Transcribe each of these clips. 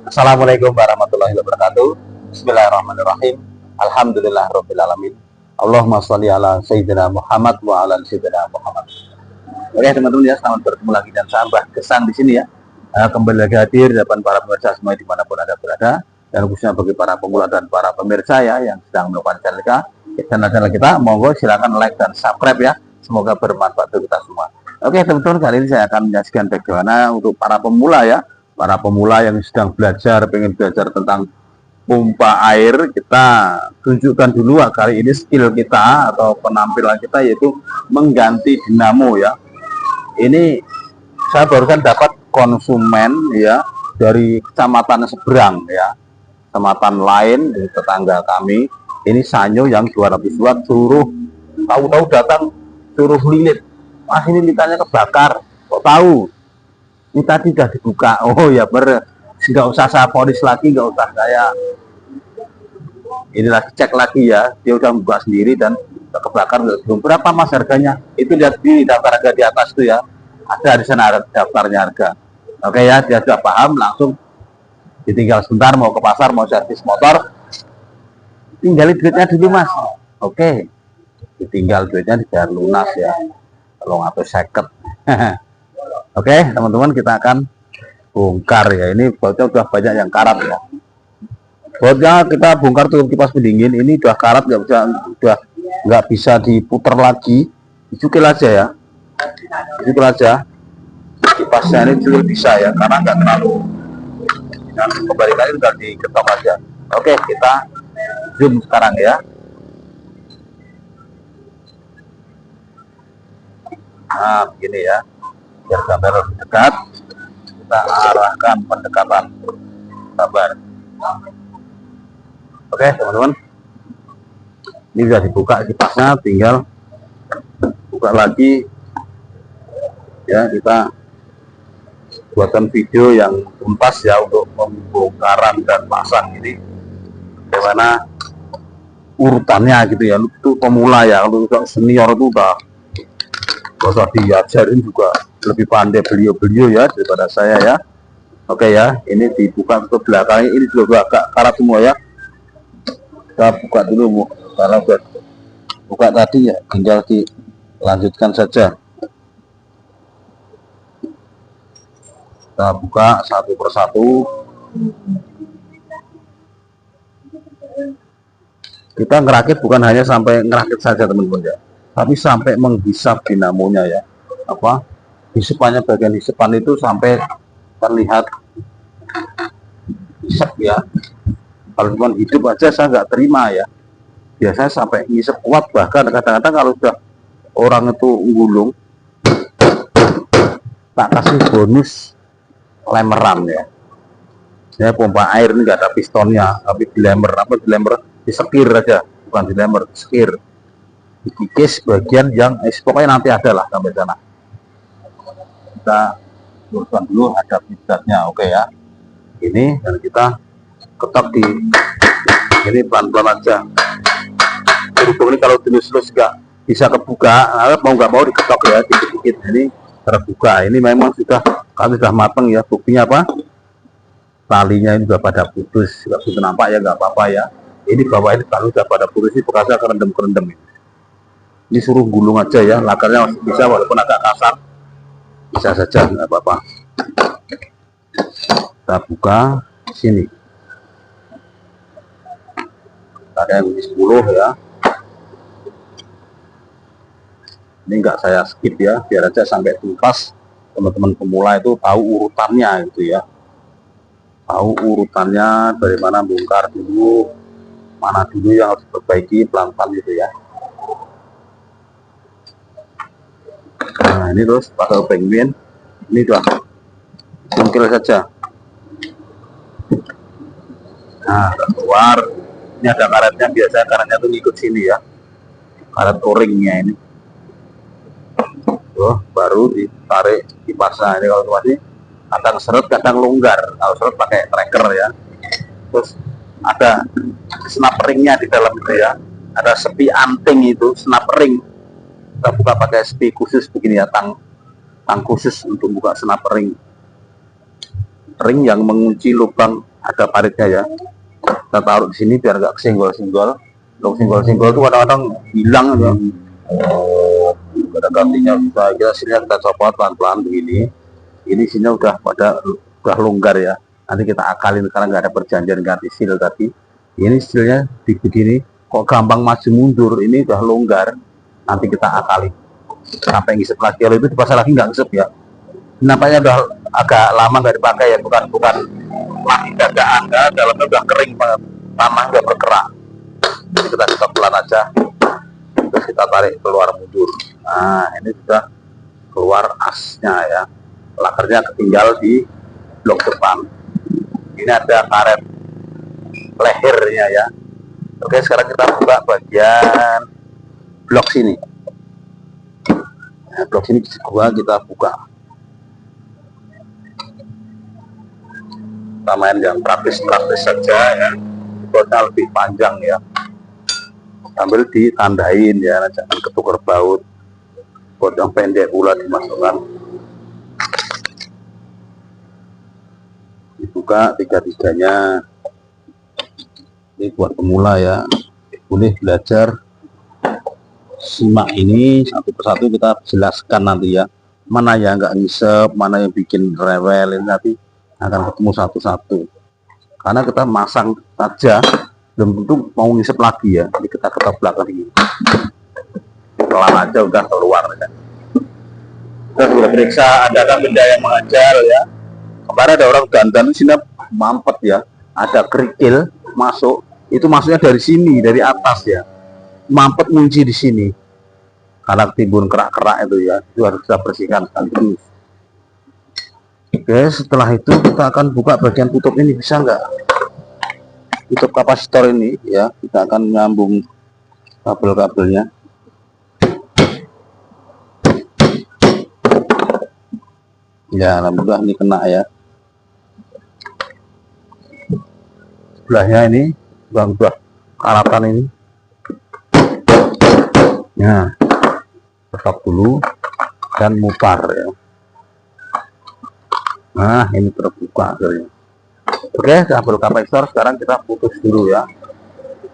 Assalamualaikum warahmatullahi wabarakatuh. Bismillahirrahmanirrahim. Alhamdulillahirrahmanirrahim. Allahumma sholli ala Sayyidina Muhammad wa ala Sayyidina Muhammad. Oke teman-teman ya, selamat bertemu lagi dan sahabat kesan di sini ya. Kembali lagi hadir di depan para pemirsa semua dimanapun Anda berada, dan khususnya bagi para pemula dan para pemirsa ya yang sedang melakukan channel kita, monggo silakan like dan subscribe ya. Semoga bermanfaat untuk kita semua. Oke teman-teman, kali ini saya akan menyajikan bagaimana untuk para pemula ya, para pemula yang sedang belajar, pengen belajar tentang pompa air. Kita tunjukkan dulu kali ini skill kita atau penampilan kita, yaitu mengganti dinamo ya. Ini saya barusan dapat konsumen ya dari kecamatan seberang ya, kecamatan lain di tetangga kami. Ini sanyo yang 200 watt suruh, tahu-tahu datang suruh lilit. Mas, ini litannya kebakar, kok tahu? Ini tadi sudah dibuka. Oh ya nggak usah saya polis lagi, nggak usah saya ini lagi cek lagi ya, dia udah buka sendiri dan kebakar. Belum berapa Mas harganya? Itu lihat di daftar harga di atas itu ya, ada di sana ada daftarnya harga. Oke ya, dia sudah paham, langsung ditinggal sebentar mau ke pasar, mau servis motor, tinggal duitnya dulu Mas. Oke, ditinggal duitnya dibayar lunas ya, kalau nggak seket. Oke teman-teman, kita akan bongkar ya. Ini bautnya udah banyak yang karat ya. Bautnya kita bongkar tuh kipas pendingin, ini udah karat, nggak bisa diputar lagi. Dicukil aja ya, dicukil aja. Kipasnya ini juga bisa ya, karena nggak terlalu. Nah, kembali lagi udah diketok aja. Oke, kita zoom sekarang ya. Nah begini ya, biar gambar lebih dekat, kita arahkan pendekatan gambar. Oke teman-teman, ini sudah dibuka kipasnya, tinggal buka lagi ya. Kita buatkan video yang tuntas ya untuk pembongkaran dan pasang ini, bagaimana urutannya gitu ya. Itu pemula ya, kalau senior itu udah usah diajarin, juga lebih pandai beliau-beliau ya daripada saya ya. Oke ya, ini dibuka ke belakangnya, ini juga agak karat semua ya. Kita buka dulu, kalau buat buka tadi ya tinggal dilanjutkan saja. Kita buka satu persatu. Kita ngerakit bukan hanya sampai ngerakit saja teman-teman ya, tapi sampai menghisap dinamonya ya. Apa hisapannya, bagian hisapan itu sampai terlihat hisap ya. Kalau cuma hidup aja saya nggak terima ya, biasanya sampai ngisep kuat. Bahkan kadang-kadang kalau sudah orang itu gulung, tak kasih bonus lemeran ya. Ya pompa air ini nggak ada pistonnya, tapi dilemer, disekir aja, bukan dilemer, disekir, dikikis bagian yang pokoknya nanti ada lah sampai sana. Kita luruskan dulu ada pidatnya. Oke ya, ini dan kita ketok di ini pelan-pelan aja. Berhubung ini kalau dilus-lus nggak bisa kebuka, mau nggak mau diketok ya dikit-dikit. Ini terbuka, ini memang kami sudah matang ya. Buktinya apa? Talinya ini sudah pada putus, nggak bisa nampak ya, nggak apa-apa ya. Ini bawah ini kalau sudah pada putus, ini bekasnya kerendam-kerendam ini. Ini suruh gulung aja ya, lakarnya masih bisa walaupun agak kasar, bisa saja, nggak apa-apa. Kita buka sini. Ada yang 10 ya. Ini enggak saya skip ya, biar aja sampai tuntas. Teman-teman pemula itu tahu urutannya gitu ya, tahu urutannya dari mana bongkar dulu, mana dulu yang harus diperbaiki, pelan-pelan gitu ya. Nah ini terus pakai penguin, ini udah cungkil saja. Nah keluar, ini ada karetnya, biasanya karetnya tuh ngikut sini ya, karet o-ringnya ini. Tuh, baru ditarik kipasnya. Ini kalau masih kadang seret, kadang longgar. Kalau seret pakai tracker ya. Terus ada snap ringnya di dalam itu ya, ada sepi anting itu snap ring. Kita buka pakai sepi khusus begini ya, tang khusus untuk buka snap ring. ring yang mengunci lubang ada paritnya ya. Kita taruh di sini biar nggak kesenggol-senggol. Kalau senggol-senggol itu kadang-kadang hilang ya. Pada gantinya kita sini kita copot pelan-pelan begini. Ini sini udah longgar ya. Nanti kita akalin karena nggak ada perjanjian ganti seal tadi. Ini sealnya begini. Kok gampang maju mundur, ini udah longgar. Nanti kita akali sampai ngisep lagi. Kalau itu dipasang lagi nggak ngisep ya. Nampaknya udah agak lama nggak dipakai ya, bukan lagi dadaan ya, dalamnya udah kering banget, tanah udah bergerak. Jadi kita buka pelan aja, terus kita tarik keluar mundur. Nah ini sudah keluar asnya ya, lakernya ketinggal di blok depan. Ini ada karet lehernya ya. Oke, sekarang kita buka bagian blok sini. Nah, blok sini kita buka. Kita main yang praktis-praktis saja ya. Bautnya lebih panjang ya. Sambil ditandain ya, jangan ketukar baut. Baut yang pendek pula dimasukkan. Dibuka tiga-tiganya. Ini buat pemula ya, boleh belajar, simak ini satu persatu kita jelaskan nanti ya, mana yang nggak ngisep, mana yang bikin rewel, ini nanti akan ketemu satu-satu. Karena kita masang saja belum tentu mau ngisep lagi ya, jadi kita ketok belakang ini, pelan aja udah keluar ya. Kita sudah periksa adakah benda yang mengajar ya. Kemarin ada orang dandan di sini mampet ya, ada kerikil masuk. Itu maksudnya dari sini, dari atas ya, mampet ngunci di sini karena timbun kerak-kerak itu ya, itu harus kita bersihkan sekaligus. Oke, setelah itu kita akan buka bagian tutup ini, bisa nggak? Tutup kapasitor ini ya, kita akan nyambung kabel-kabelnya. Ya, alhamdulillah ini kena ya. Sebelahnya ini buah karatan ini. Nah, tetap dulu dan mutar ya. Nah, ini terbuka akhirnya. Oke, kabel kapasitor sekarang kita putus dulu ya.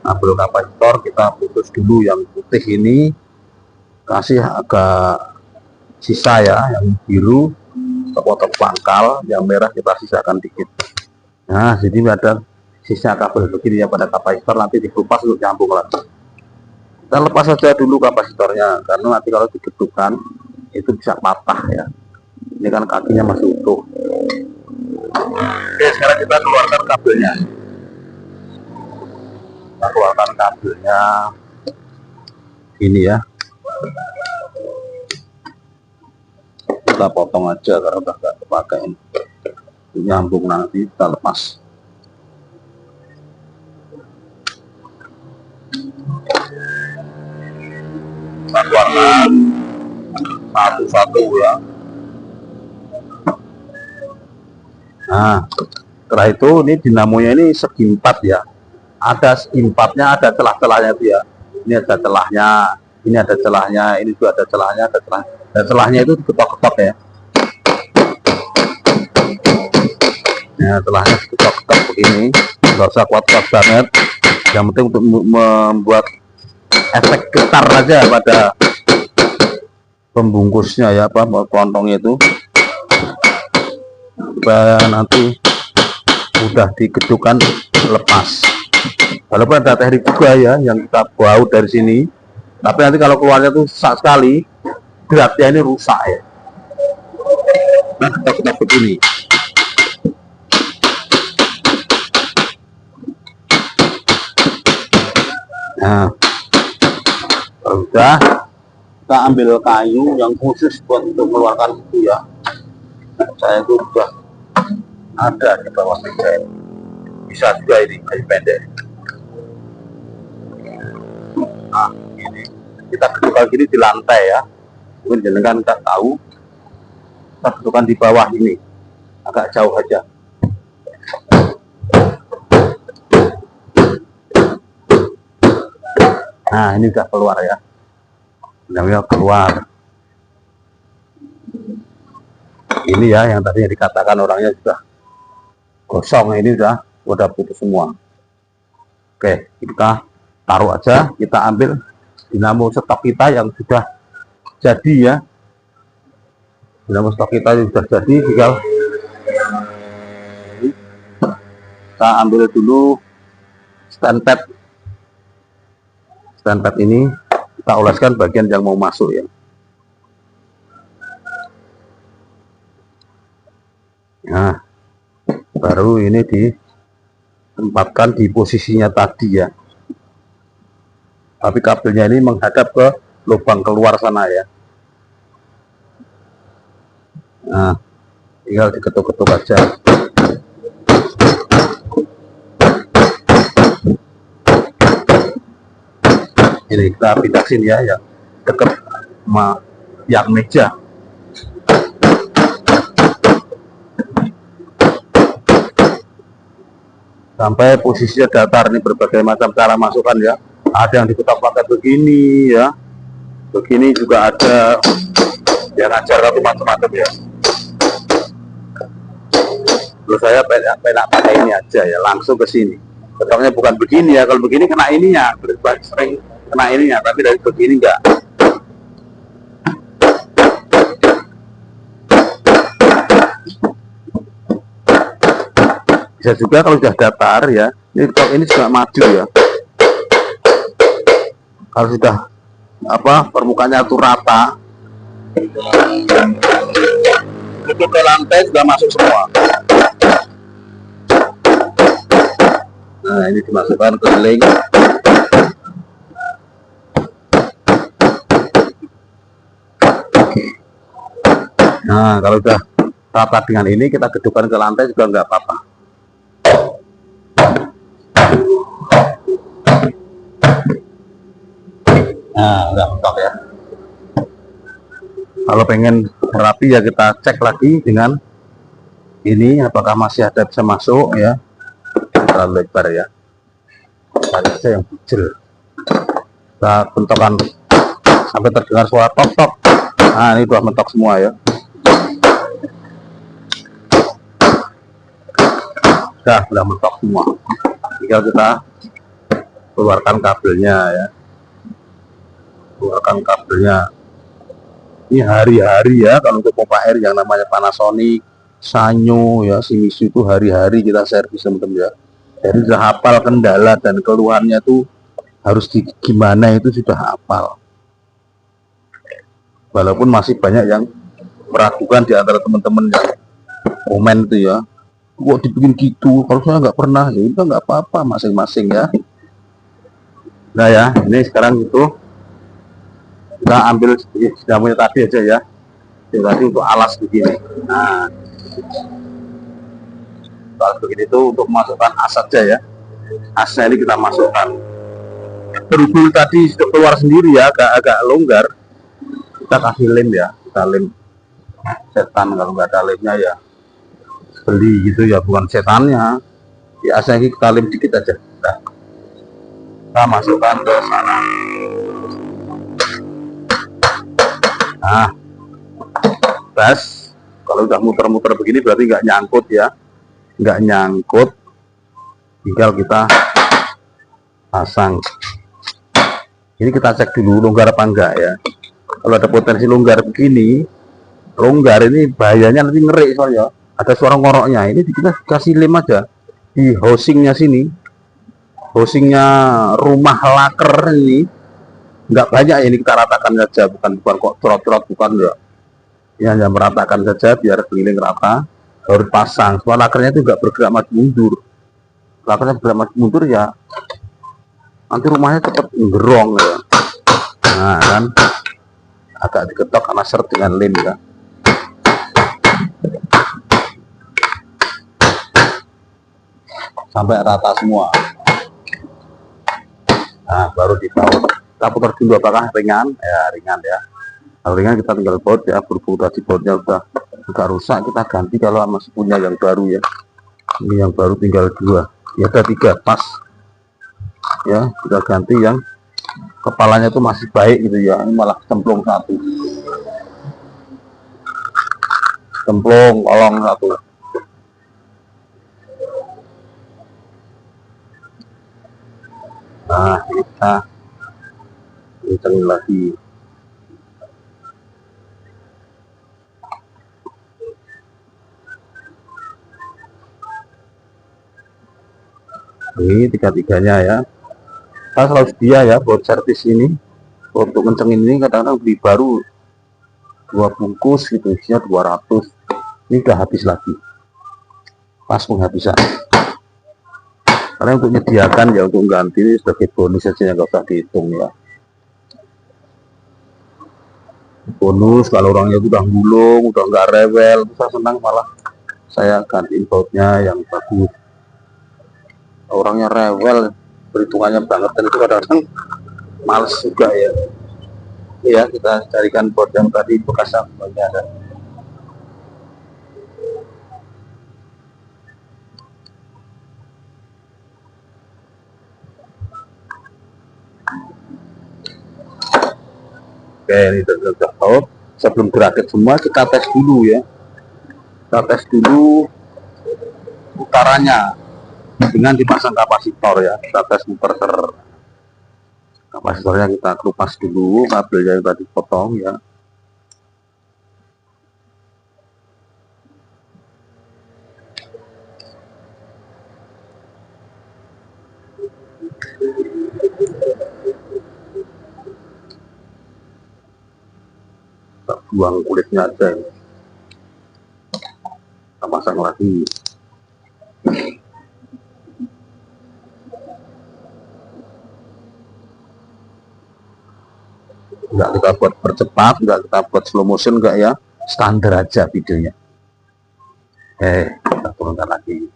Kabel kapasitor kita putus dulu, yang putih ini kasih agak sisa ya, yang biru kotak pangkal, yang merah kita sisakan dikit. Nah, jadi ada sisa kabel begini ya pada kapasitor, nanti dikupas untuk nyambung lagi. Kita lepas saja dulu kapasitornya, karena nanti kalau digedukkan itu bisa patah ya. Ini kan kakinya masih utuh. Oke, sekarang kita keluarkan kabelnya. Kita keluarkan kabelnya ini ya. Kita potong aja karena udah gak kepakai. Nyambung nanti kita lepas. Kita keluarkan satu-satu ya. Nah, setelah itu ini dinamonya ini segi 4 ya. Ada segi 4-nya, ada celah-celahnya itu ya. Ini ada celahnya, ini ada celahnya, ini juga ada celahnya, ada celah. Dan celahnya itu diketok-ketok ya. Nah, celahnya diketok-ketok begini, nggak usah kuat-kuat banget. Yang penting untuk membuat efek getar aja pada pembungkusnya ya, apa kelontongnya itu, supaya nanti mudah digedukkan lepas. Walaupun ada teknik juga ya yang kita baut dari sini, tapi nanti kalau keluarnya tuh sesak sekali, beratnya ini rusak ya. Nah, kita begini. Nah, sudah, kita ambil kayu yang khusus buat untuk mengeluarkan itu ya. Saya itu sudah ada di bawah meja ini. Bisa juga ini kayu pendek. Nah, ini kita gedukkan gini di lantai ya. Mungkin jenengan nggak tahu. Kita gedukkan di bawah ini, agak jauh aja. Nah, ini udah keluar ya. Udah keluar. Ini ya yang tadinya dikatakan orangnya sudah gosong, ini udah putus semua. Oke, kita taruh aja, kita ambil dinamo stok kita yang sudah jadi ya. Dinamo stok kita yang sudah jadi, tinggal kita ambil dulu stand pad ini, kita oleskan bagian yang mau masuk ya. Nah, baru ini ditempatkan di posisinya tadi ya. Tapi kabelnya ini menghadap ke lubang keluar sana ya. Nah, tinggal diketuk-ketuk aja. Ini kita pindah sini ya, yang dekat sama yang meja. Sampai posisinya datar. Ini berbagai macam cara masukkan ya. Ada yang diketok pakai begini ya, begini juga ada, yang ajar macam-macam ya. Terus saya penak pakai ini aja ya, langsung ke sini. Ketoknya bukan begini ya, kalau begini kena ininya, sering kena ininya, tapi dari begini enggak. Bisa juga kalau sudah datar ya, ini juga maju ya. Kalau sudah permukaannya itu rata, itu ke lantai sudah masuk semua. Nah, ini dimasukkan ke link. Nah, kalau sudah rata dengan ini, kita gedukkan ke lantai juga nggak apa-apa. Nah, udah mentok ya. Kalau pengen rapi ya kita cek lagi dengan ini, apakah masih ada bisa masuk ya. Terlalu lebar ya. Cari aja yang kecil. Kita bentokkan sampai terdengar suara tok-tok. Nah, ini udah mentok semua ya. Udah mentok semua. Tinggal kita keluarkan kabelnya ya. Keluarkan kabelnya. Ini hari-hari ya, kalau untuk pompa air yang namanya Panasonic, Sanyo ya, Shimizu itu hari-hari kita servis teman-teman ya. Jadi sudah hafal kendala dan keluhannya tuh harus gimana, itu sudah hafal. Walaupun masih banyak yang meragukan di antara teman-teman yang komen itu ya, kok dibikin gitu, kalau saya nggak pernah, ya itu nggak apa-apa, masing-masing ya. Nah ya, ini sekarang itu kita ambil dinamonya tadi aja ya. Yang tadi untuk alas begini. Nah, alas begini itu untuk memasukkan as saja ya. Asnya ini kita masukkan. Berhubung tadi sudah keluar sendiri ya, agak longgar, kita kasih lem ya. Kita lem setan, kalau nggak ada lemnya ya beli gitu ya, bukan setannya. Di asnya ini kita lem dikit aja. Kita masukkan ke sana. Nah, tes kalau udah muter-muter begini berarti nggak nyangkut ya, nggak nyangkut. Tinggal kita pasang. Ini kita cek dulu longgar apa enggak ya. Kalau ada potensi longgar begini, longgar ini bahayanya nanti ngeri soalnya. Ada suara ngoroknya. Ini kita kasih lem aja di housingnya sini, housingnya rumah laker ini. Nggak banyak, ini kita ratakan saja, bukan kok trot-trot, bukan ya. Ini hanya meratakan saja biar keliling rata, baru pasang. Soal lakernya itu nggak bergerak maju mundur. Lakernya bergerak maju mundur ya, nanti rumahnya cepat gerong ya. Nah kan, agak diketok karena seret dengan lem ya. Sampai rata semua. Nah, baru dibaut. Kita putar dulu apakah ringan ya, ringan ya. Kalau ringan kita tinggal baut ya. Berhubung tadi bautnya udah rusak, kita ganti kalau masih punya yang baru ya. Ini yang baru tinggal 2 ya, ada 3 pas ya. Kita ganti yang kepalanya itu masih baik gitu ya. Ini malah cemplung 1, cemplung kolong 1. Nah, kita kencengin lagi. Ini tiga-tiganya ya. Saya selalu sedia ya buat servis ini. Untuk kencengin ini kadang-kadang beli baru 2 bungkus gitu, isinya 200. Ini udah habis lagi, pas penghabisan. Karena untuk menyediakan ya, untuk ganti ini sebagai bonus saja, nggak usah dihitung ya. Bonus kalau orangnya udah gulung, udah nggak rewel, saya senang malah saya gantiin bautnya yang bagus. Orangnya rewel, perhitungannya banget, dan itu kadang-kadang males juga ya. Ya kita carikan baut yang tadi bekas sampelnya ada. Oke, ini sudah tahu. Sebelum gerakit semua kita tes dulu ya. Kita tes dulu putarannya dengan dipasang kapasitor ya. Kita tes muter kapasitornya, kita kelupas dulu kabelnya yang tadi potong ya. Kita buang kulitnya aja ya. Kita pasang lagi. Enggak kita buat percepat, enggak kita buat slow motion, enggak ya, standar aja videonya. Kita turunkan lagi.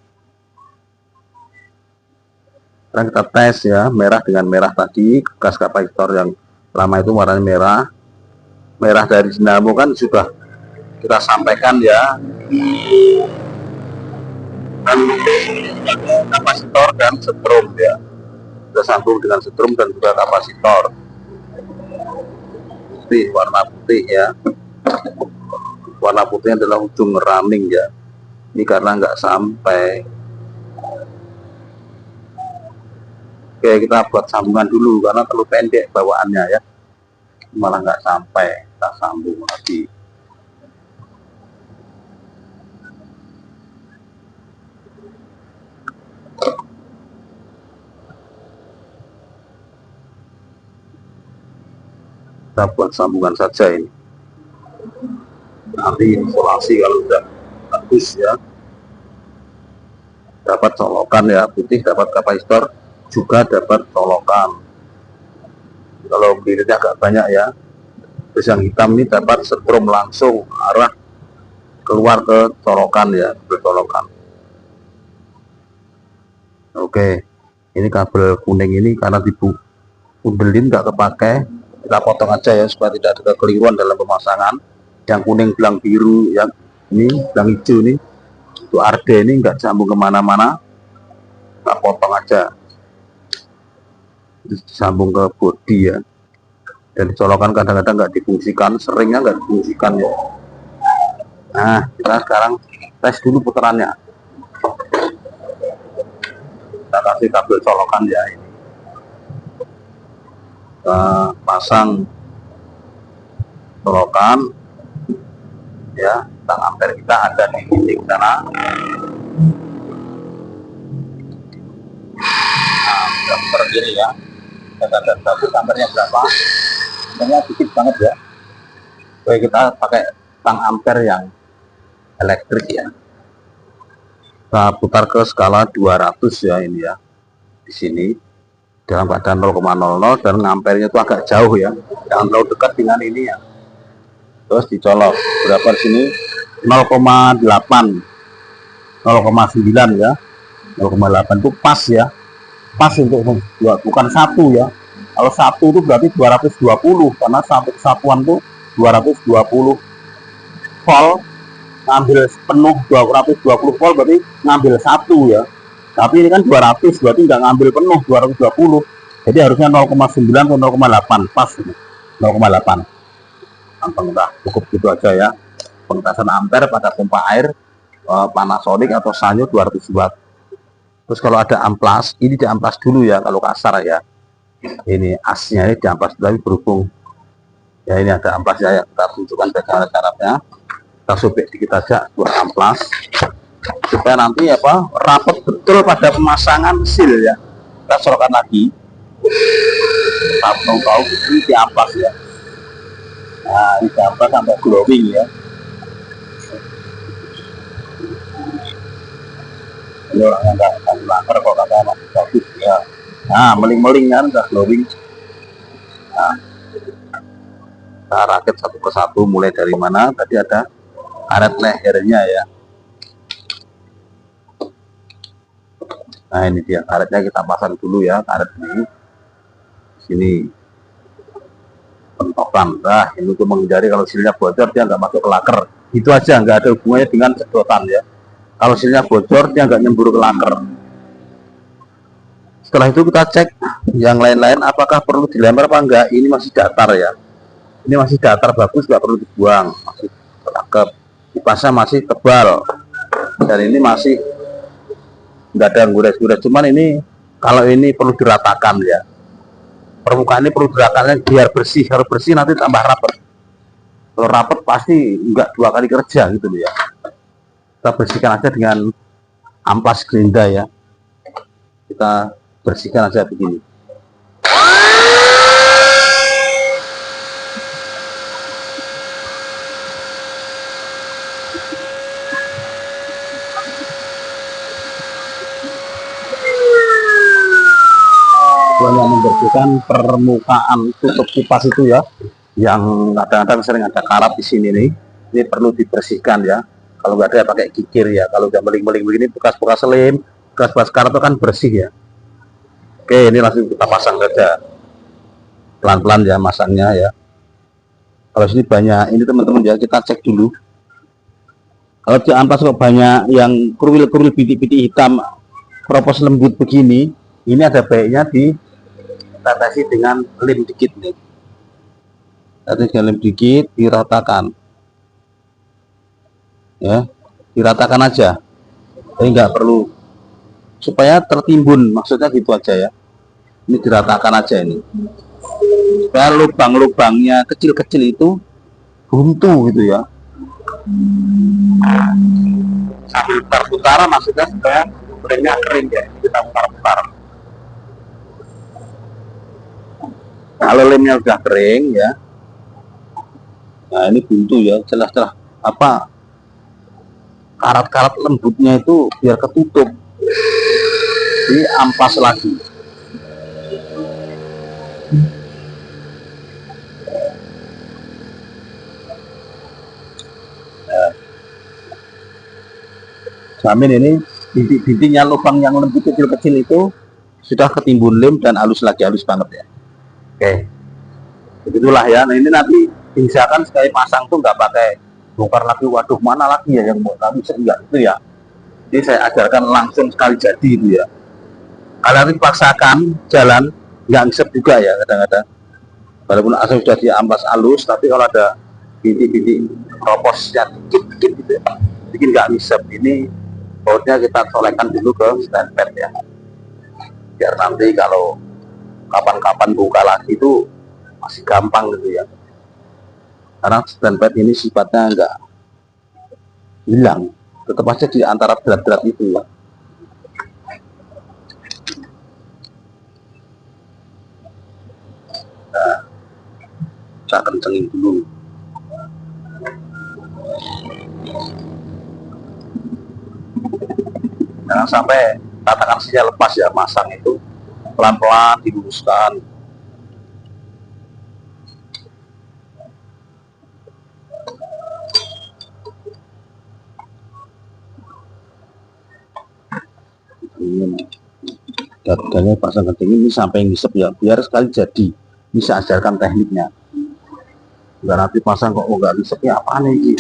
Sekarang kita tes ya, merah dengan merah tadi, bekas kapasitor yang lama itu warnanya merah. Merah dari dinamo kan sudah kita sampaikan ya. Dan kapasitor dan setrum ya. Kita sambung dengan setrum dan juga kapasitor. Putih, warna putih ya. Warna putihnya adalah ujung running ya. Ini karena nggak sampai. Oke, kita buat sambungan dulu karena terlalu pendek bawaannya ya, malah nggak sampai. Kita sambung lagi. Kita buat sambungan saja ini. Nanti isolasi kalau udah bagus ya, dapat colokan ya, putih dapat kapasitor, juga dapat colokan. Kalau biritnya agak banyak ya, terus yang hitam ini dapat setrum langsung arah keluar ke colokan ya, bercolokan. Oke, ini kabel kuning ini karena dipundelin nggak kepake, kita potong aja ya supaya tidak ada kekeliruan dalam pemasangan. Yang kuning belang biru, yang ini belang hijau ini, itu arde ini nggak sambung kemana-mana, kita potong aja. Disambung ke bodi ya, dan dicolokan kadang-kadang nggak difungsikan, seringnya nggak difungsikan ya. Nah, kita sekarang tes dulu putarannya. Kita kasih kabel colokan ya, ini kita pasang colokan ya. Tang ampere kita ada di titik sana. Nah, sudah berdiri ya. Kita lihat bagus ampernya berapa. Ampernya dikit banget ya. Oke, kita pakai tang ampere yang elektrik ya. Kita putar ke skala 200 ya, ini ya. Di sini dalam keadaan 0,00 dan ampernya itu agak jauh ya. Jangan terlalu dekat dengan ini ya. Terus dicolok berapa di sini? 0,8, 0,9 ya. 0,8 itu pas ya. Pas untuk bukan satu ya. Kalau satu itu berarti 220, karena satu kesatuan itu 220 volt, ngambil penuh 220 volt berarti ngambil satu ya. Tapi ini kan 200 berarti nggak ngambil penuh 220. Jadi harusnya 0,9 atau 0,8, pas ini 0,8. Gampang, udah cukup gitu aja ya. Pengetasan ampere pada pompa air Panasonic atau Sanyo 200 watt. Terus kalau ada amplas, ini diamplas dulu ya kalau kasar ya. Ini asnya ini diamplas, tapi berhubung ya ini ada amplasnya ya, kita tunjukkan bagaimana caranya. Kita sobek dikit aja buat amplas supaya nanti apa rapat betul pada pemasangan seal ya. Kita sorotkan lagi, tahu ini diamplas ya. Nah ini diamplas sampai glowing ya. Ini orangnya nggak melanggar kok, kata masih bagus ya. Nah meling-meling kan udah glowing. Nah kita rakit satu persatu, mulai dari mana tadi ada karet lehernya ya. Nah ini dia karetnya, kita pasang dulu ya karet ini. Sini pentokan. Nah ini untuk menghindari kalau silnya bocor dia nggak masuk ke laker. Itu aja, nggak ada hubungannya dengan sedotan ya. Kalau silnya bocor dia nggak nyembur ke laker. Setelah itu kita cek yang lain-lain apakah perlu dilempar apa enggak. Ini masih datar ya. Ini masih datar bagus, nggak perlu dibuang, masih cakep. Kipasnya masih tebal dan ini masih nggak ada gores-gores. Cuman ini kalau ini perlu diratakan ya, permukaan ini perlu diratakan biar bersih. Kalau bersih nanti tambah rapat. Kalau rapat pasti nggak 2 kali kerja gitu ya. Kita bersihkan aja dengan amplas gerinda ya, kita bersihkan aja begini. Yang membersihkan permukaan tutup kipas itu ya, yang kadang-kadang sering ada karat di sini nih, ini perlu dibersihkan ya. Kalau nggak ada pakai kikir ya. Kalau udah meling-meling begini, bekas-bekas lem, bekas-bekas karat itu kan bersih ya. Oke, ini langsung kita pasang saja, pelan-pelan ya masangnya ya. Kalau sini banyak ini teman-teman ya, kita cek dulu. Kalau di amplas kok banyak yang kerwil-kerwil bintik-bintik hitam, keropos lembut begini, ini ada baiknya ditetesi dengan lem dikit nih. Tetes dengan lem dikit, diratakan. Ya, diratakan aja. Jadi nggak perlu supaya tertimbun, maksudnya gitu aja ya. Ini diratakan aja ini. Supaya lubang-lubangnya kecil-kecil itu buntu gitu ya. Sambil putar-putar maksudnya supaya lemnya kering ya. Kita putar-putar. Kalau lemnya udah kering ya, nah ini buntu ya, jelas-jelas apa karat-karat lembutnya itu biar ketutup, jadi ampas lagi. Nah, jamin ini bintik-bintiknya, lubang yang lembut kecil-kecil itu sudah ketimbun lem dan halus lagi, halus banget ya. Oke, begitulah ya. Nah ini nanti diusahakan sekali pasang tuh nggak pakai bongkar lagi, waduh mana lagi ya yang mau kami enggak itu ya. Jadi saya ajarkan langsung sekali jadi itu ya. Kalian dipaksakan jalan nggak ngisep juga ya kadang-kadang. Walaupun asal sudah diampas halus, tapi kalau ada bintik-bintik proposnya dikit-dikit gitu ya, bikin nggak ngisep. Ini bautnya kita colekkan dulu ke stand pad ya, biar nanti kalau kapan-kapan buka lagi itu masih gampang gitu ya. Karena stand pad ini sifatnya enggak hilang, tetap aja di antara berat-berat itu ya. Nah, saya kencengin dulu. Jangan sampai katakan sinyal lepas ya, masang itu pelan-pelan diluruskan. Dadanya pasang genting ini sampai ngisep ya, biar sekali jadi bisa ajarkan tekniknya. Enggak nanti pasang kok nggak ngisepnya apa nih,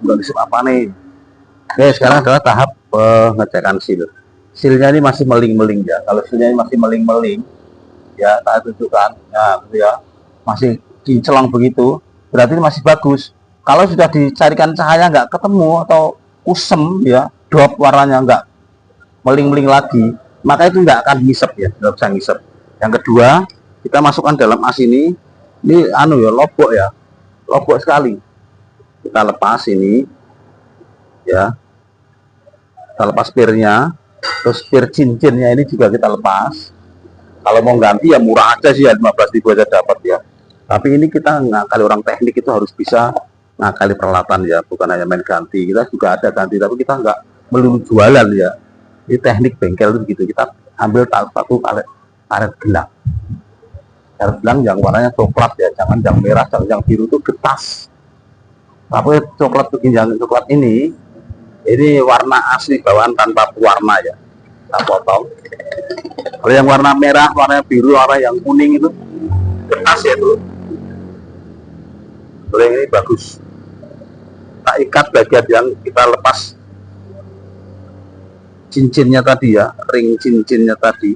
nggak ngisep apa nih. Oke, sekarang adalah tahap pengecekan seal. Sealnya ini masih meling-meling ya. Kalau sealnya ini masih meling-meling, ya saya tunjukkan, nah gitu ya, masih dicelang begitu, berarti masih bagus. Kalau sudah dicarikan cahaya nggak ketemu atau kusem ya, drop warnanya nggak meling-meling lagi, maka itu nggak akan ngisep ya, nggak bisa ngisep. Yang kedua, kita masukkan dalam as ini anu ya, lobok sekali. Kita lepas ini ya, kita lepas pirnya, terus pir cincinnya ini juga kita lepas. Kalau mau ganti ya murah aja sih ya, 15.000 aja dapat ya. Tapi ini kita ngakali, orang teknik itu harus bisa ngakali peralatan ya, bukan hanya main ganti. Kita juga ada ganti, tapi kita nggak melulu jualan ya. Ini teknik bengkel itu begitu, kita ambil satu karet gelang. Karet gelang yang warnanya coklat ya, jangan yang merah, jangan yang biru, itu getas. Tapi coklat begini, yang coklat ini warna asli bawaan tanpa pewarna ya, kita potong. Kalau yang warna merah, warna biru, warna yang kuning itu kertas ya itu. Kalau yang ini bagus. Kita ikat bagian yang kita lepas cincinnya tadi ya, ring cincinnya tadi,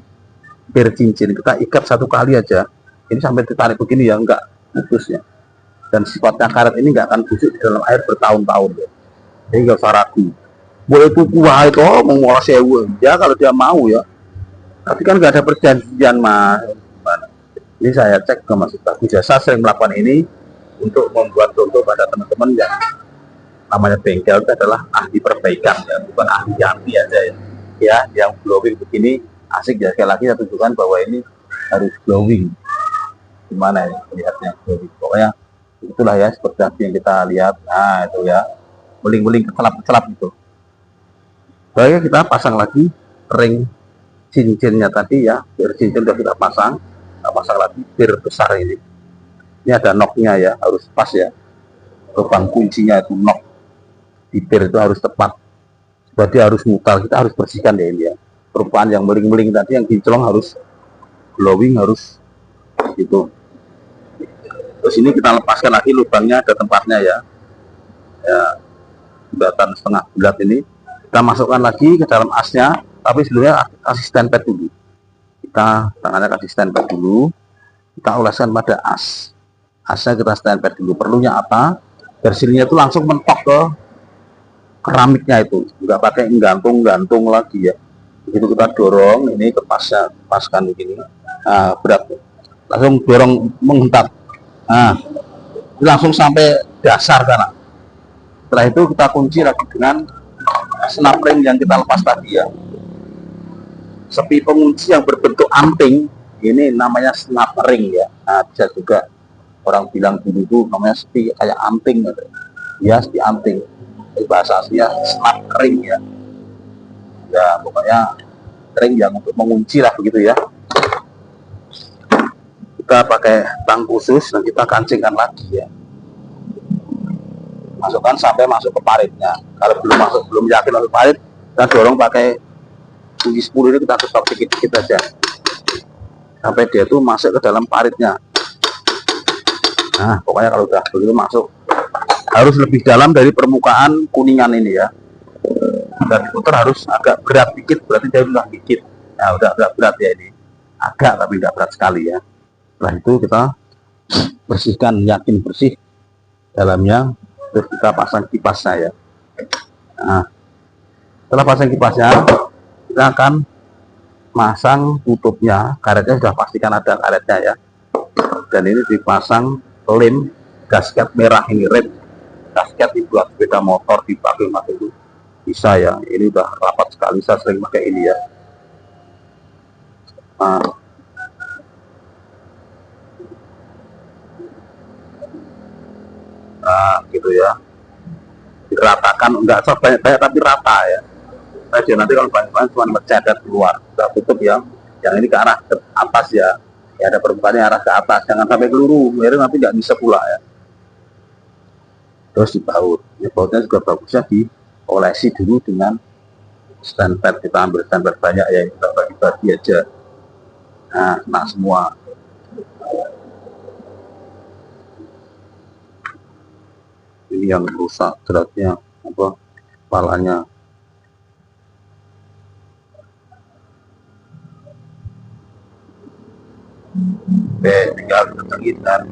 pir cincin, kita ikat satu kali aja. Ini sampai ditarik begini ya, enggak putus ya. Dan sifatnya karet ini enggak akan busuk di dalam air bertahun-tahun ya. Jadi enggak usah ragu. Boleh tuku itu mau sewa ya kalau dia mau ya. Tapi kan nggak ada perjanjian mas. Ini saya cek ke Mas Bagus Jasa, sering melakukan ini untuk membuat contoh pada teman-teman yang namanya bengkel itu adalah ahli perbaikan ya, bukan ahli ganti aja ya. Ya, yang glowing begini asik ya. Sekali lagi saya tunjukkan bahwa ini harus glowing. Gimana ya lihatnya glowing? Pokoknya itulah ya, seperti yang kita lihat. Nah itu ya, beling-beling kecelap-kecelap itu. Baik, kita pasang lagi ring cincinnya tadi ya, pir cincin sudah kita pasang lagi pir besar ini. Ini ada knocknya ya, harus pas ya, lubang kuncinya itu knock di pir itu harus tepat, berarti harus mutar. Kita harus bersihkan ya ini ya, perupaan yang beling-beling tadi, yang kinclong harus glowing, harus gitu. Terus ini kita lepaskan lagi lubangnya, ada tempatnya ya, bulatan setengah bulat ini kita masukkan lagi ke dalam asnya. Tapi sebelumnya kasih stand pad dulu, kita tangannya kasih stand pad dulu, kita oleskan pada asnya, kita stand pad dulu. Perlunya apa? Bersilnya itu langsung mentok ke keramiknya, itu nggak pakai gantung lagi ya. Begitu kita dorong ini ke pasnya, paskan begini, nah, berat, langsung dorong menghentak, nah langsung sampai dasar sana. Setelah itu kita kunci lagi dengan snap ring yang kita lepas tadi ya. Sepi pengunci yang berbentuk amping ini namanya snap ring ya. Nah, bisa juga orang bilang dulu itu namanya sepi kayak amping gitu. Ya, sepi amping. Bahasa aslinya snap ring ya. Ya, pokoknya ring yang untuk mengunci lah begitu ya. Kita pakai tang khusus dan kita kancingkan lagi ya. Masukkan sampai masuk ke paritnya. Kalau belum yakin masuk parit, kita dorong pakai kunci 10 ini, kita ketok dikit-dikit aja sampai dia tuh masuk ke dalam paritnya. Nah, pokoknya kalau udah begitu masuk, harus lebih dalam dari permukaan kuningan ini ya. Dan diputar harus agak berat dikit, berarti dia udah dikit. Nah, udah berat ya ini. Agak, tapi nggak berat sekali ya. Setelah itu kita bersihkan, yakin bersih dalamnya, terus kita pasang kipasnya ya. Nah, setelah pasang kipasnya, kita akan masang tutupnya. Karetnya sudah pastikan ada karetnya ya, dan ini dipasang lem gasket merah, ini red gasket dibuat sepeda motor, dipakai itu bisa ya. Ini udah rapat sekali, saya sering pakai ini ya. Nah gitu ya, diratakan, enggak banyak-banyak tapi rata ya. Aja nanti kalau banyak-banyak cuma mencedat keluar, kita tutup ya. Yang ini ke arah ke atas ya, ada permukaannya arah ke atas, jangan sampai keluru, akhirnya nanti nggak bisa pula ya. Terus dibaut, ini bautnya juga bagusnya diolesi dulu dengan stand pad. Kita ambil stand pad banyak ya, kita bagi-bagi aja. Nah semua. Ini yang rusak beratnya apa, kepalanya. Oke, tinggal ketengin dan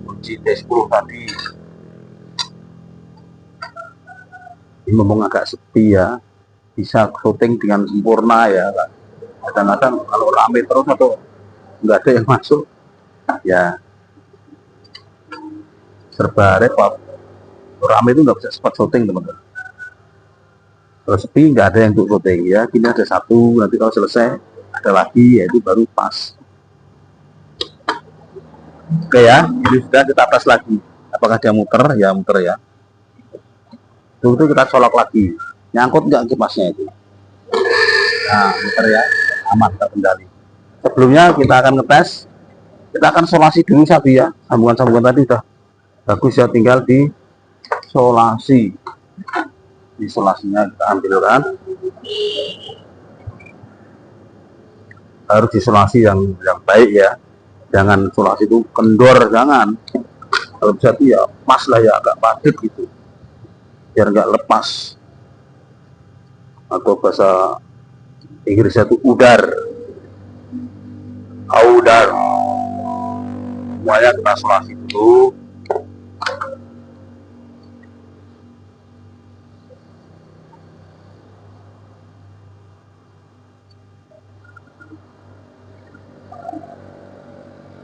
kunci T10 tadi. Ini memang agak sepi ya, bisa syuting dengan sempurna ya. Kadang-kadang kalau rame terus atau nggak ada yang masuk, ya serba repot. Rame itu nggak bisa spot syuting teman-teman. Kalau sepi nggak ada yang untuk syuting ya. Kini ada satu, nanti kalau selesai ada lagi, yaitu baru pas. Oke ya, ini sudah kita tes lagi. Apakah dia muter? Ya muter ya. Itu kita colok lagi. Nyangkut nggak kipasnya itu? Nah, muter ya, aman terkendali. Sebelumnya kita akan ngetes. Kita akan solasi dulu sapi ya. Sambungan-sambungan tadi udah bagus ya, tinggal di solasi. Isolasinya kita ambil kan. Harus isolasi yang baik ya. Jangan isolasi itu kendor, jangan. Kalau bisa itu ya pas lah ya, agak padat gitu, biar nggak lepas. Atau bahasa Inggrisnya itu udar. Udar. Semuanya kita isolasi dulu.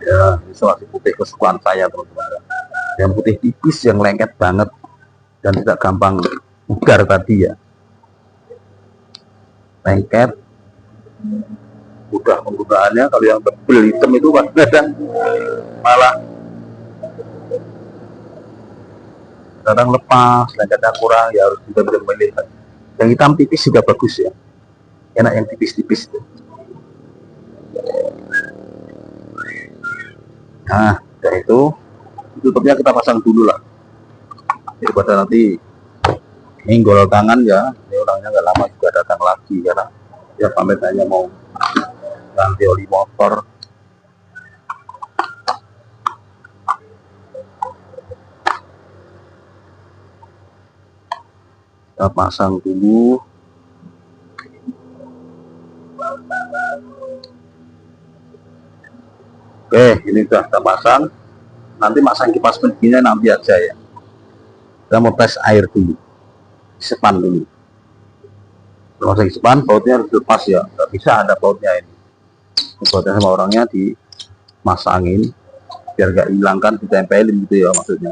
Ya, isolasi putih kesukaan saya teman-teman. Yang putih tipis, yang lengket banget dan tidak gampang udar tadi ya. Lengket, mudah penggunaannya. Kalau yang tebel hitam itu kadang malah kadang lepas, lengketnya kurang, ya harus benar-benar milih. Yang hitam tipis juga bagus ya, enak yang tipis-tipis itu. Nah, dari itu tutupnya kita pasang dulu lah, daripada nanti nyenggol tangan ya. Ini orangnya nggak lama juga datang lagi karena dia pamit hanya mau ganti oli motor. Kita pasang dulu. Oke, ini sudah kita pasang. Nanti masang kipas pendinginnya nanti aja ya. Kita mau tes air dulu, sepan dulu. Masang sepan, bautnya harus lepas ya. Nggak bisa ada bautnya ini. Bautnya sama orangnya dimasangin, biar nggak hilangkan, ditempelin gitu ya maksudnya.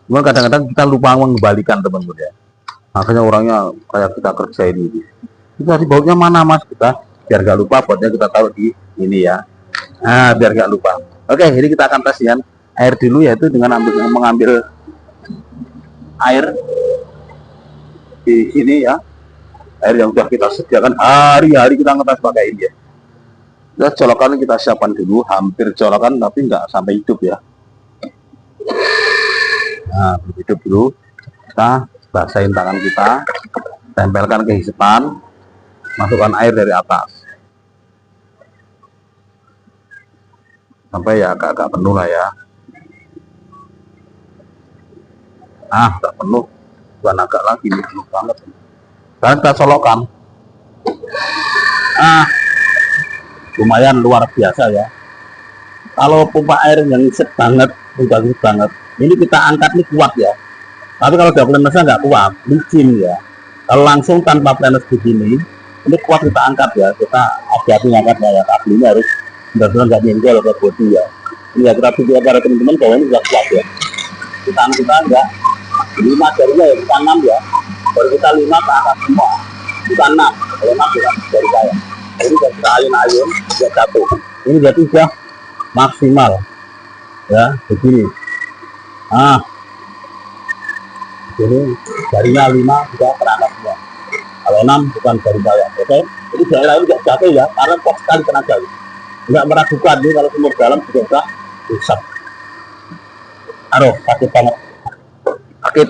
Cuma kadang-kadang kita lupa mengembalikan teman-teman ya. Makanya orangnya kayak kita kerjain gitu. Itu tadi bautnya mana mas? Kita biar nggak lupa, bautnya kita taruh di ini ya. Nah, biar nggak lupa. Oke, ini kita akan tes ya air dulu, yaitu dengan mengambil air di sini ya. Air yang sudah kita sediakan hari-hari kita ngetes pakai ini ya. Kita colokan, kita siapkan dulu, hampir colokan tapi nggak sampai hidup ya. Nah, hidup dulu. Kita basahin tangan kita, tempelkan ke hisepan, masukkan air dari atas sampai ya agak-agak penuh lah ya. Udah penuh, bukan agak lagi, ini penuh banget. Sekarang kita colokkan. Lumayan luar biasa ya. Kalau pompa air yang set banget, bagus banget. Ini kita angkat ini kuat ya. Tapi kalau udah planasnya nggak kuat, licin ya. Kalau langsung tanpa planas begini, ini kuat kita angkat ya. Kita hati-hati ngangkatnya ya. Kabel ini harus benar-benar nggak nyenggol ke bodi ya. Ini ya kita pikir pada teman-teman bahwa ini sudah kuat ya. Kita enggak 5 jarinya ya, kita 6 ya. Baru kita 5 ke angkat semua. Kita 6, kalau 6 bukan dari saya. Ini sudah kita ayun-ayun, sudah jatuh. Ini berarti sudah maksimal ya, begini. Ini jarinya 5 sudah terangkat semua. Kalau 6 bukan dari saya. Oke, ini jari lain tidak jatuh ya, karena kok sekali kena jari. Enggak meragukan nih kalau sumur dalam juga sudah rusak. Aduh, sakit banget. Sakit.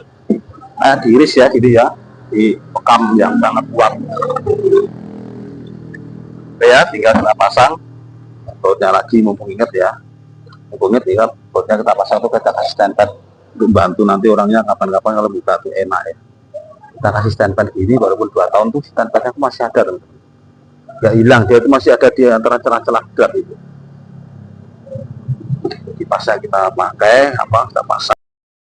Diiris ya, gitu ya. Dipekam yang sangat kuat. Oke ya, tinggal kita pasang bautnya lagi, mumpung ingat ya. Mumpung ingat, bautnya kita pasang tuh, kita kasih standpad untuk bantu nanti orangnya kapan-kapan kalau buka tuh enak ya. Kita kasih standpad gini, walaupun 2 tahun tuh standpadnya masih ada teman-teman. Nggak hilang, dia itu masih ada di antara celah-celah gelap itu. Kipasnya kita pakai, kita pasang.